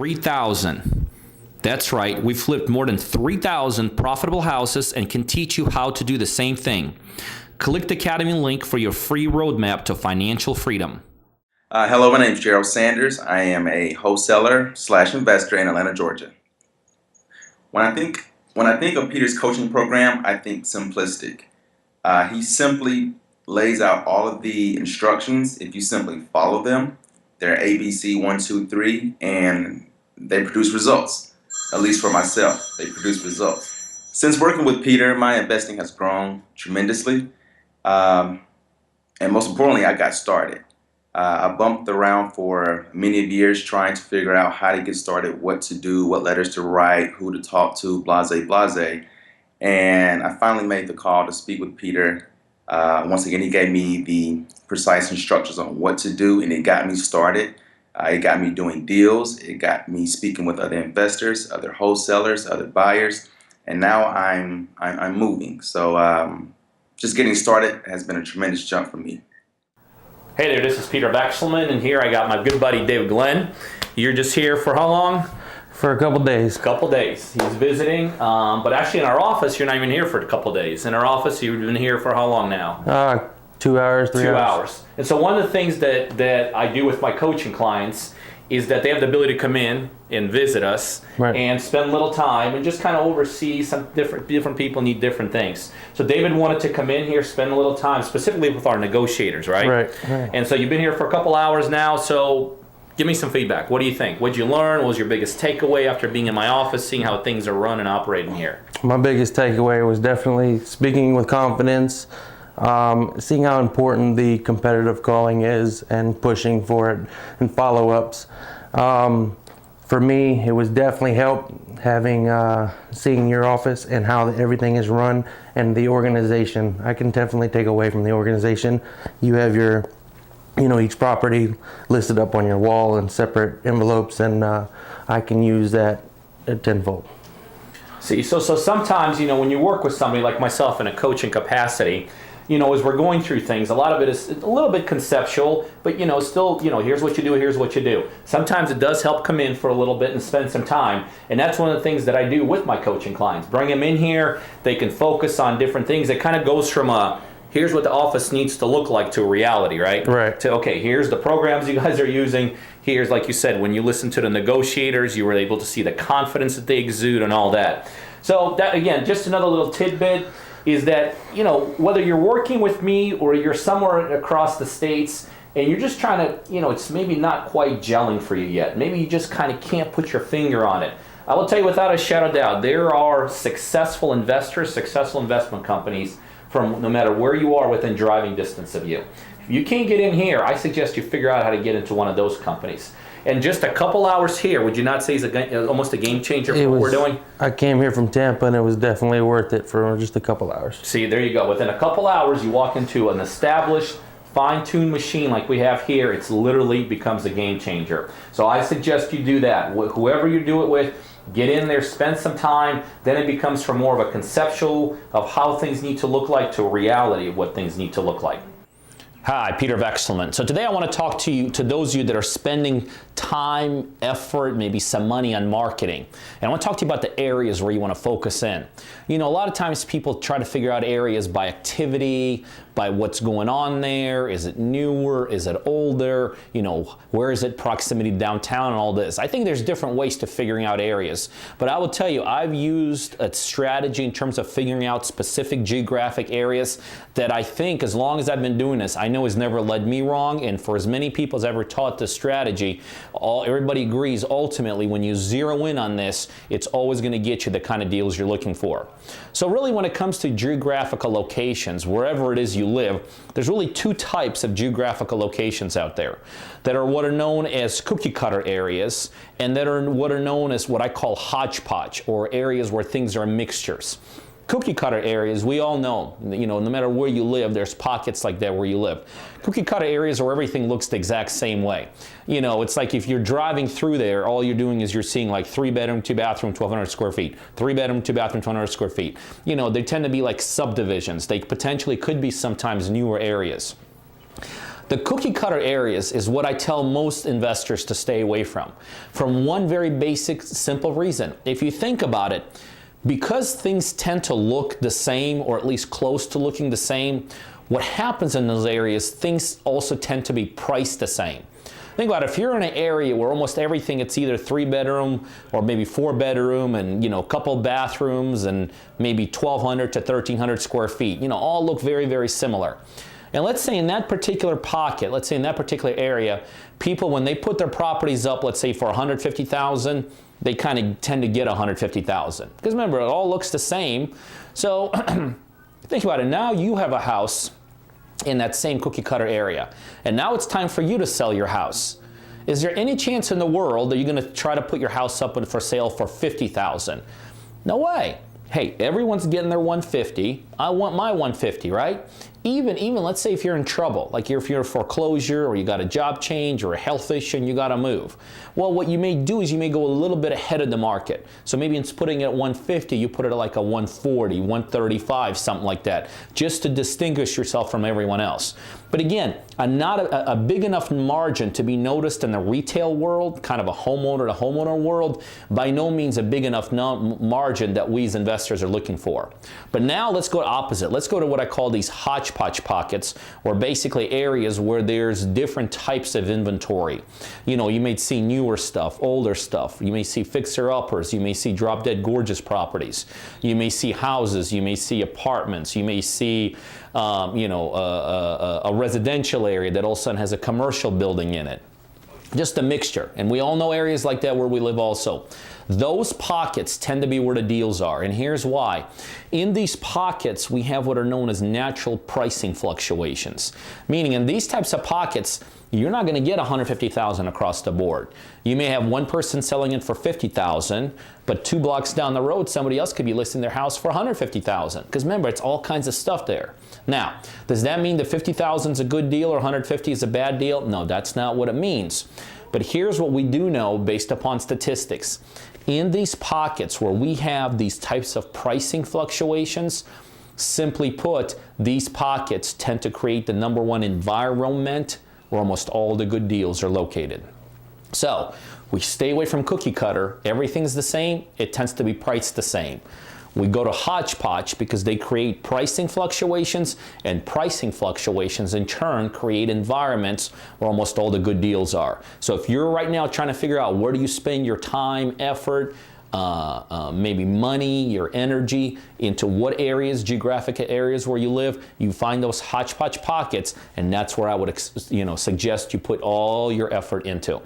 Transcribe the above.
3,000. That's right, we've flipped more than 3,000 profitable houses and can teach you how to do the same thing. Click the Academy link for your free roadmap to financial freedom. Hello, my name is Gerald Sanders. I am a wholesaler / investor in Atlanta, Georgia. When I think of Peter's coaching program, I think simplistic. He simply lays out all of the instructions. If you simply follow them, they're ABC 1, 2, 3, and they produce results. At least for myself, they produce results. Since working with Peter, my investing has grown tremendously. And most importantly, I got started. I bumped around for many years trying to figure out how to get started, what to do, what letters to write, who to talk to, blase, blase. And I finally made the call to speak with Peter. Once again, he gave me the precise instructions on what to do, and it got me started. It got me doing deals. It got me speaking with other investors, other wholesalers, other buyers, and now I'm moving. So just getting started has been a tremendous jump for me. Hey there, this is Peter Vekselman, and here I got my good buddy David Glenn. You're just here for how long? For a couple days. Couple days. He's visiting, but actually in our office, you're not even here for a couple days. In our office, you've been here for how long now? 2 hours, 3 hours. 2 hours. And so one of the things that I do with my coaching clients is that they have the ability to come in and visit us, right, and spend a little time and just kind of oversee some different people need different things. So David wanted to come in here, spend a little time specifically with our negotiators, right? Right. And so you've been here for a couple hours now, so give me some feedback. What do you think? What did you learn? What was your biggest takeaway after being in my office, seeing how things are run and operating here? My biggest takeaway was definitely speaking with confidence, seeing how important the competitive calling is and pushing for it and follow-ups. For me, it was definitely helped having seeing your office and how everything is run and the organization. I can definitely take away from the organization. You have your, each property listed up on your wall in separate envelopes, and I can use that tenfold. See, so sometimes, when you work with somebody like myself in a coaching capacity, as we're going through things, a lot of it is a little bit conceptual, but still, here's what you do, here's what you do. Sometimes it does help come in for a little bit and spend some time, and that's one of the things that I do with my coaching clients. Bring them in here, they can focus on different things. It kind of goes from here's what the office needs to look like to a reality, right? Right. To, okay, here's the programs you guys are using. Here's, like you said, when you listen to the negotiators, you were able to see the confidence that they exude and all that. So that, again, just another little tidbit is that, whether you're working with me or you're somewhere across the states and you're just trying to, it's maybe not quite gelling for you yet. Maybe you just kind of can't put your finger on it. I will tell you without a shadow of doubt, there are successful investors, successful investment companies from no matter where you are within driving distance of you. If you can't get in here, I suggest you figure out how to get into one of those companies. And just a couple hours here, would you not say is almost a game changer for what we're doing? I came here from Tampa, and it was definitely worth it for just a couple hours. See, there you go. Within a couple hours, you walk into an established, fine-tuned machine like we have here. It's literally becomes a game changer. So I suggest you do that. Whoever you do it with, get in there, spend some time. Then it becomes from more of a conceptual of how things need to look like to a reality of what things need to look like. Hi, Peter Vekselman. So today I want to talk to those of you that are spending time, effort, maybe some money on marketing. And I want to talk to you about the areas where you want to focus in. A lot of times people try to figure out areas by activity, by what's going on there. Is it newer? Is it older? Where is it proximity to downtown and all this? I think there's different ways to figuring out areas. But I will tell you, I've used a strategy in terms of figuring out specific geographic areas that I think, as long as I've been doing this, I know has never led me wrong. And for as many people as ever taught this strategy, everybody agrees ultimately when you zero in on this, it's always going to get you the kind of deals you're looking for. So really, when it comes to geographical locations, wherever it is you live, there's really two types of geographical locations out there that are what are known as cookie cutter areas, and that are what are known as what I call hodgepodge, or areas where things are mixtures. Cookie cutter areas, we all know, no matter where you live, there's pockets like that where you live. Cookie cutter areas where everything looks the exact same way. It's like if you're driving through there, all you're doing is you're seeing like 3-bedroom, 2-bathroom, 1,200 square feet. 3-bedroom, 2-bathroom, 1,200 square feet. They tend to be like subdivisions. They potentially could be sometimes newer areas. The cookie cutter areas is what I tell most investors to stay away from one very basic, simple reason. If you think about it, because things tend to look the same, or at least close to looking the same, what happens in those areas, things also tend to be priced the same. Think about it, if you're in an area where almost everything, it's either 3-bedroom or maybe 4-bedroom and, a couple bathrooms and maybe 1,200 to 1,300 square feet, all look very, very similar. And let's say in that particular pocket, let's say in that particular area, people, when they put their properties up, let's say for 150,000, they kind of tend to get 150,000. Because remember, it all looks the same. So think about it. Now you have a house in that same cookie cutter area. And now it's time for you to sell your house. Is there any chance in the world that you're going to try to put your house up for sale for 50,000? No way. Hey, everyone's getting their 150. I want my 150, right? Even let's say if you're in trouble, like if you're in foreclosure or you got a job change or a health issue and you got to move. Well, what you may do is you may go a little bit ahead of the market. So maybe instead of putting it at 150, you put it at like a 140, 135, something like that, just to distinguish yourself from everyone else. But again, not a big enough margin to be noticed in the retail world, kind of a homeowner to homeowner world, by no means a big enough margin that we as investors are looking for. But now let's go to opposite. Let's go to what I call these hodgepodge pockets, or basically areas where there's different types of inventory. You may see newer stuff, older stuff. You may see fixer-uppers. You may see drop-dead gorgeous properties. You may see houses. You may see apartments. You may see a residential area that all of a sudden has a commercial building in it. Just a mixture. And we all know areas like that where we live also. Those pockets tend to be where the deals are. And here's why. In these pockets, we have what are known as natural pricing fluctuations. Meaning in these types of pockets, you're not going to get 150,000 across the board. You may have one person selling it for 50,000, but 2 blocks down the road, somebody else could be listing their house for 150,000. Because remember, it's all kinds of stuff there. Now, does that mean that 50,000 is a good deal or 150 is a bad deal? No, that's not what it means. But here's what we do know based upon statistics. In these pockets where we have these types of pricing fluctuations, simply put, these pockets tend to create the #1 environment where almost all the good deals are located. So we stay away from cookie cutter. Everything's the same. It tends to be priced the same. We go to hodgepodge because they create pricing fluctuations, and pricing fluctuations in turn create environments where almost all the good deals are. So if you're right now trying to figure out where do you spend your time, effort, maybe money, your energy, into what areas, geographic areas where you live, you find those hodgepodge pockets, and that's where I would suggest you put all your effort into.